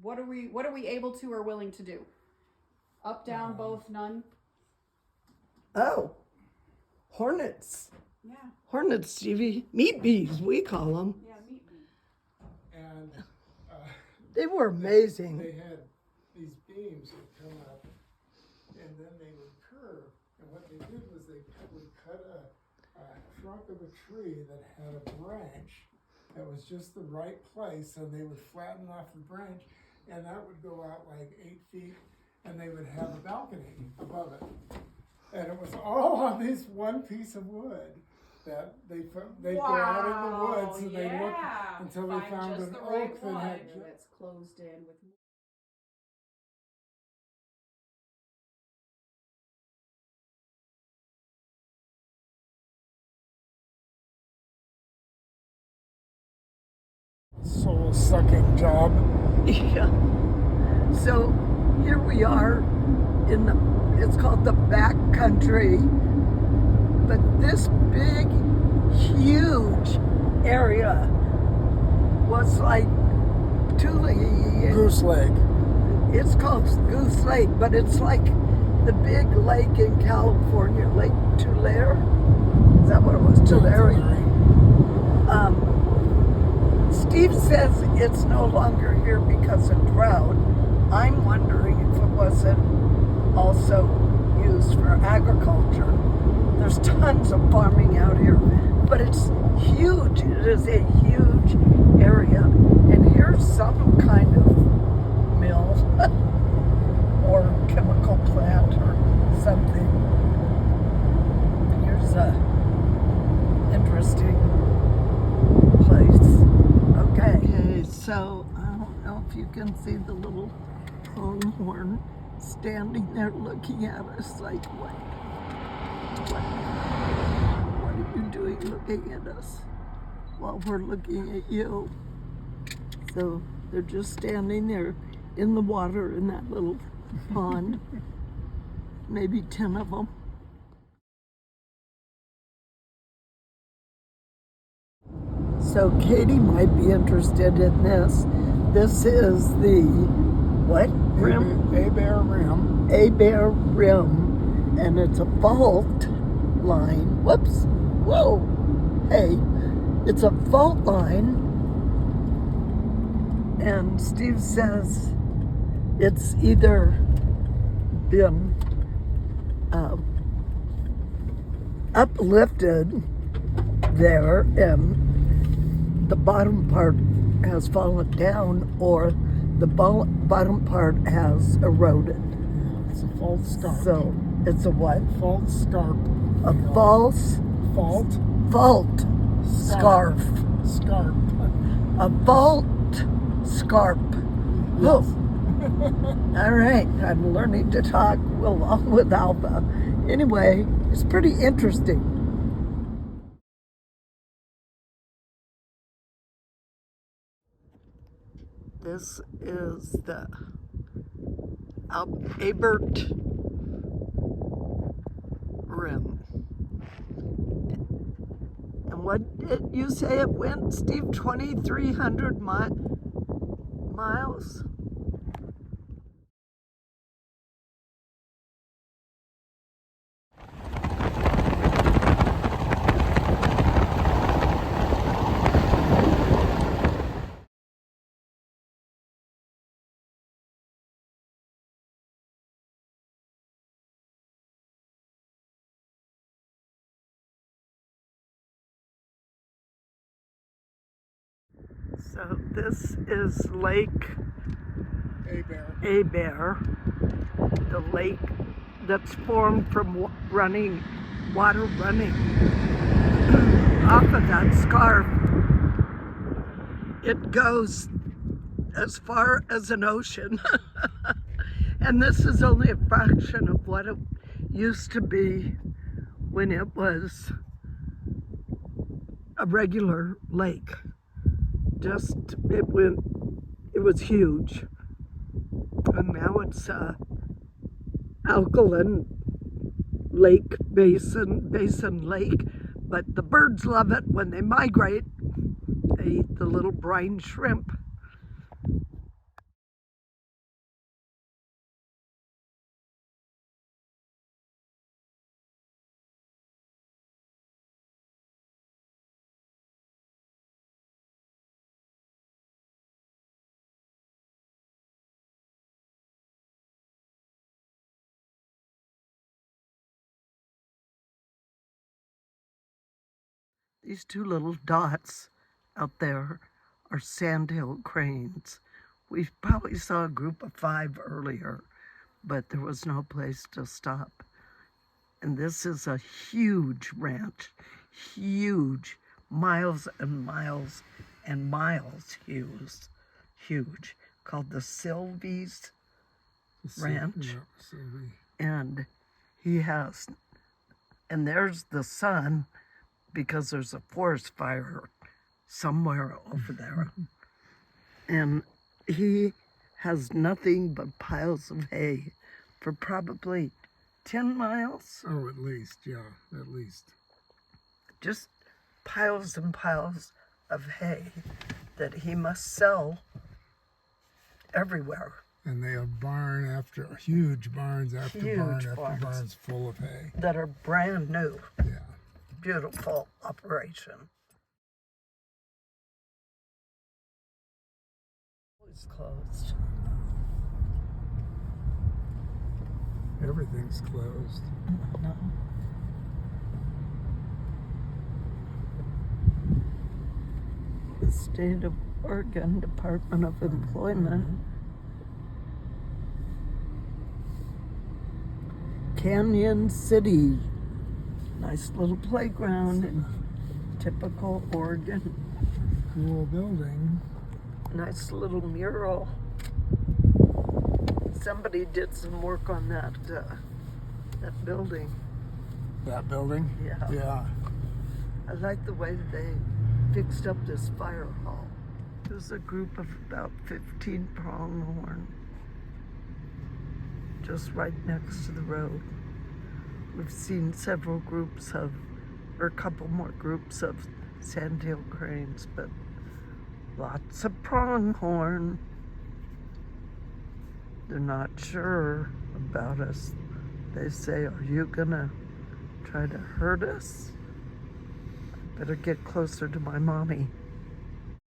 What are we able to or willing to do? Up, down, both, none? Oh, hornets. Yeah. Hornets, Stevie. Meat bees, we call them. Yeah, meat bee. And They were amazing. they had these beams that come up, and then they would curve. And what they did was they would cut a trunk of a tree that had a branch that was just the right place, and they would flatten off the branch, and that would go out like 8 feet, and they would have a balcony above it. And it was all on this one piece of wood that they'd go out in the woods and they looked until they found just an the right oak that one. had It's closed in with. soul-sucking job. Yeah. So here we are in it's called the back country, but this big, huge area was like Tule. Goose Lake. It's called Goose Lake, but it's like the big lake in California, Lake Tulare. Is that what it was? Tulare. Steve says it's no longer here because of drought. I'm wondering if it wasn't also used for agriculture. There's tons of farming out here, but it's huge. It is a huge area. And here's some kind of mill or chemical plant or something. Here's a interesting place. Okay, so I don't know if you can see the little pronghorn standing there looking at us like, what are you doing looking at us while we're looking at you? So they're just standing there in the water in that little pond, maybe 10 of them. So Katie might be interested in this. This is the, what? Rim? Abair Rim. Abair Rim. And it's a fault line. Whoops. Whoa. Hey. It's a fault line. And Steve says it's either been uplifted there and the bottom part has fallen down, or the bottom part has eroded. It's a fault scarp. So it's a what? Fault scarp. A false Fault fault scarf. Scarp. A fault scarp. Oh. All right, I'm learning to talk along with Alpha. Anyway, it's pretty interesting. This is the Abert Rim. And what did you say it went, Steve? 2,300 miles? So this is Lake Abair, the lake that's formed from water running off of that scarf. It goes as far as an ocean. And this is only a fraction of what it used to be when it was a regular lake. It was huge. And now it's a alkaline lake, basin lake. But the birds love it when they migrate. They eat the little brine shrimp. These two little dots out there are sandhill cranes. We probably saw a group of 5 earlier, but there was no place to stop. And this is a huge ranch, huge, miles and miles and miles huge, called the Sylvies Ranch. And and there's the son, because there's a forest fire somewhere over there. And he has nothing but piles of hay for probably 10 miles. Oh, at least, yeah, at least. Just piles and piles of hay that he must sell everywhere. And they have huge barns after Huge barn after barns. barns full of hay. That are brand new. Yeah. Beautiful operation. It's closed. Everything's closed. No. The State of Oregon Department of Employment. Canyon City. Nice little playground in typical Oregon. Cool building. Nice little mural. Somebody did some work on that building. That building? Yeah. Yeah. I like the way they fixed up this fire hall. There's a group of about 15 pronghorn just right next to the road. We've seen several groups or a couple more groups of sandhill cranes, but lots of pronghorn. They're not sure about us. They say, "Are you gonna try to hurt us? I better get closer to my mommy."